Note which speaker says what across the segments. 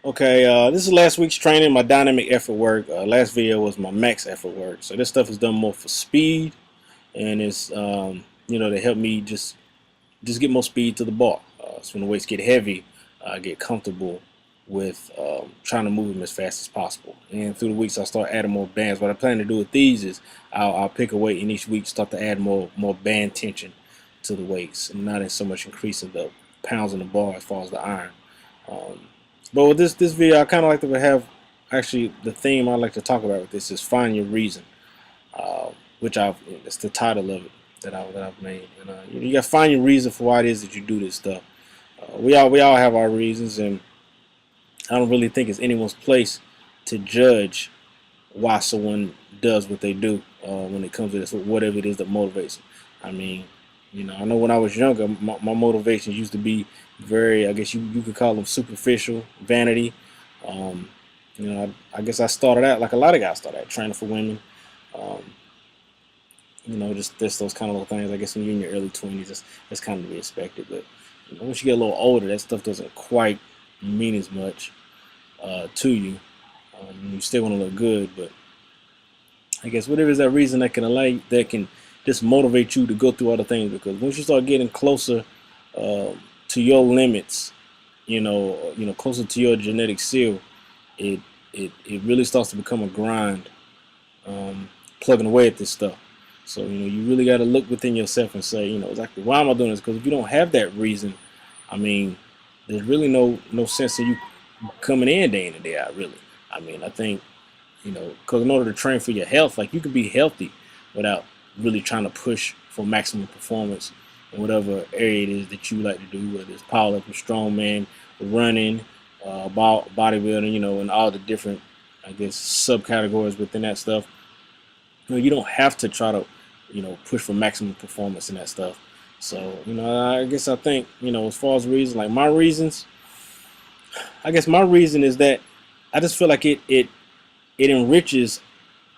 Speaker 1: Okay, this is last week's training, my dynamic effort work. Last video was my max effort work. So this stuff is done more for speed, and it's to help me just get more speed to the bar. So when the weights get heavy, I get comfortable with trying to move them as fast as possible. And through the weeks, I start adding more bands. What I plan to do with these is I'll pick a weight in each week, start to add more band tension to the weights, and not so much increasing the pounds in the bar as far as the iron. Um, but with this video, I kind of like to have actually the theme I like to talk about with this is find your reason, uh, which it's the title of it that I've made. And you got to find your reason for why it is that you do this stuff. We all have our reasons, and I don't really think it's anyone's place to judge why someone does what they do when it comes to this, whatever it is that motivates them. I mean, I know when I was younger, my motivations used to be very, I guess you could call them superficial, vanity. Um, I guess I started out like a lot of guys started out training for women. Um, just those kind of little things. I guess when you're in your early 20s, that's kind of to be expected. But once you get a little older, that stuff doesn't quite mean as much to you. You still want to look good, but I guess whatever is that reason that can just motivate you to go through other things. Because once you start getting closer to your limits, closer to your genetic seal, it it really starts to become a grind, plugging away at this stuff. So you really got to look within yourself and say, exactly why am I doing this? Because if you don't have that reason, I mean, there's really no sense of you coming in day and day out. Really, I mean, I think because in order to train for your health, like you can be healthy without really trying to push for maximum performance in whatever area it is that you like to do, whether it's powerlifting, strongman, running, bodybuilding, and all the different, I guess, subcategories within that stuff. You don't have to try to, push for maximum performance in that stuff. So, I guess I think, as far as reasons, like my reasons, I guess my reason is that I just feel like it enriches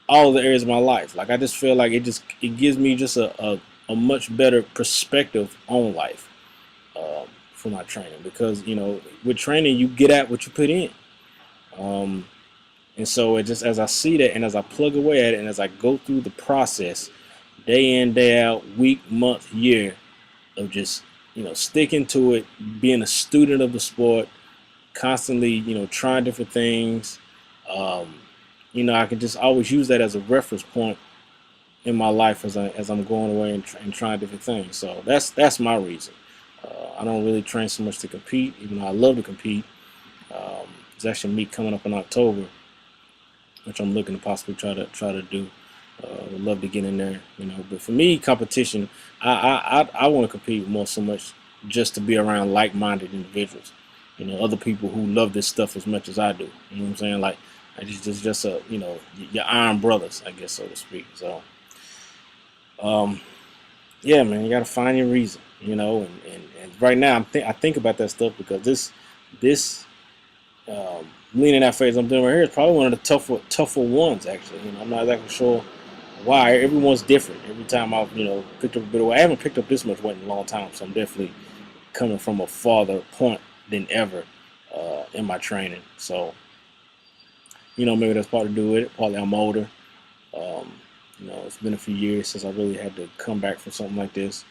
Speaker 1: all the areas of my life. Like I just feel like it gives me just a much better perspective on life for my training, because with training you get at what you put in, um, and so it just, as I see that and as I plug away at it and as I go through the process day in day out, week, month, year, of just sticking to it, being a student of the sport, constantly trying different things. um, I can just always use that as a reference point in my life as I'm going away and trying different things. So that's my reason. I don't really train so much to compete, even though I love to compete. There's actually a meet coming up in October, which I'm looking to possibly try to do. Would love to get in there, But for me, competition, I want to compete more so much just to be around like-minded individuals, other people who love this stuff as much as I do. You know what I'm saying? Like, I just your iron brothers, I guess, so to speak. So, um, yeah, man, you gotta find your reason, and right now I think about that stuff because this leaning that phase I'm doing right here is probably one of the tougher ones actually. I'm not exactly sure why. Everyone's different. Every time I've picked up a bit of weight, I haven't picked up this much weight in a long time, so I'm definitely coming from a farther point than ever in my training. So maybe that's part to do with it. Partly I'm older. Um, it's been a few years since I really had to come back from something like this.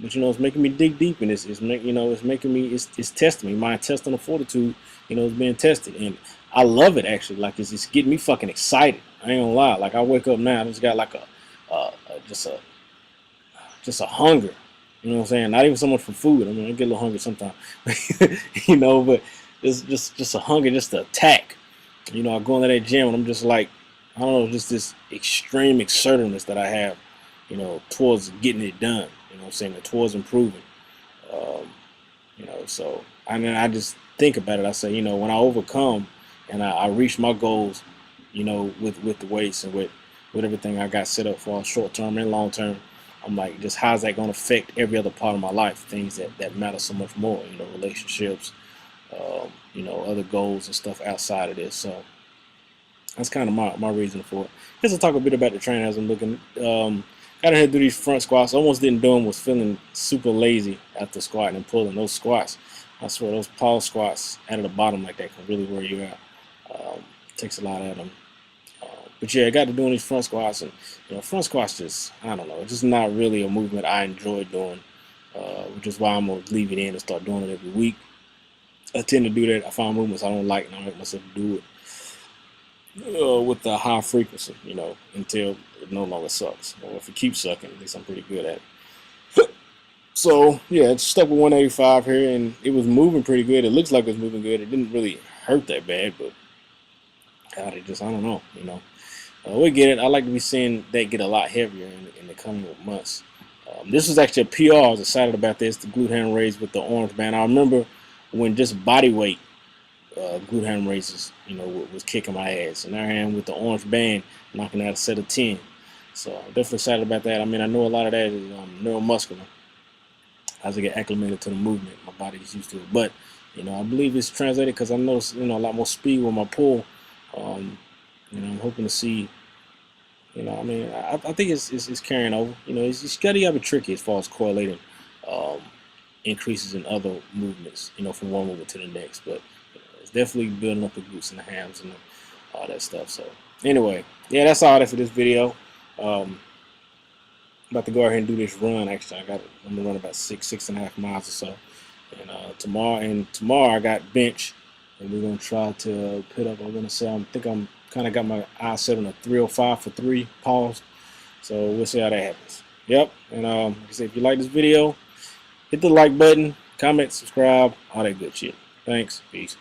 Speaker 1: But it's making me dig deep in this. It's making me, it's testing me. My intestinal fortitude, is being tested, and I love it actually. Like it's getting me fucking excited. I ain't gonna lie. Like I wake up now, I just got like just a hunger. You know what I'm saying? Not even so much for food. I mean, I get a little hungry sometimes, but it's just a hunger, just to attack. I go into that gym and I'm just like, I don't know, just this extreme exertiveness that I have, towards getting it done. You know what I'm saying? Towards improving. Um, so I mean, I just think about it. I say, when I overcome and I reach my goals, with the weights and with everything I got set up for short term and long term, I'm like, just how's that going to affect every other part of my life? Things that matter so much more, relationships, other goals and stuff outside of this. So that's kind of my reason for it. Just to talk a bit about the training as I'm looking. Got to head through these front squats. Almost didn't do them. Was feeling super lazy after squatting and pulling those squats. I swear those pause squats out of the bottom like that can really wear you out. Takes a lot out of them. But yeah, I got to doing these front squats, and front squats just, I don't know, it's just not really a movement I enjoy doing, which is why I'm gonna leave it in and start doing it every week. I tend to do that. I find movements I don't like, and I make myself do it with the high frequency, until it no longer sucks. Or if it keeps sucking, at least I'm pretty good at it. So yeah, it's stuck with 185 here, and it was moving pretty good. It looks like it was moving good. It didn't really hurt that bad, but God, it just, I don't know. We get it. I like to be seeing that get a lot heavier in the coming months. This was actually a PR. I was excited about this, the glute ham raise with the orange band. I remember when just body weight glute ham raises, was kicking my ass. And there I am with the orange band, knocking out a set of 10. So I'm definitely excited about that. I mean, I know a lot of that is neuromuscular. As I get acclimated to the movement, my body gets used to it. But, I believe it's translated because I noticed, a lot more speed with my pull. I'm hoping to see, I think it's carrying over. It's got to be tricky as far as correlating increases in other movements, from one movement to the next. But it's definitely building up the glutes and the hams and all that stuff. So anyway, yeah, that's all that for this video. About to go ahead and do this run. Actually, I'm gonna run about 6.5 miles or so. And tomorrow I got bench, and we're gonna try to put up. I think I'm kind of got my eyes set on a 305 for 3 pause. So we'll see how that happens. Yep. And like I said, if you like this video, hit the like button, comment, subscribe, all that good shit. Thanks. Peace.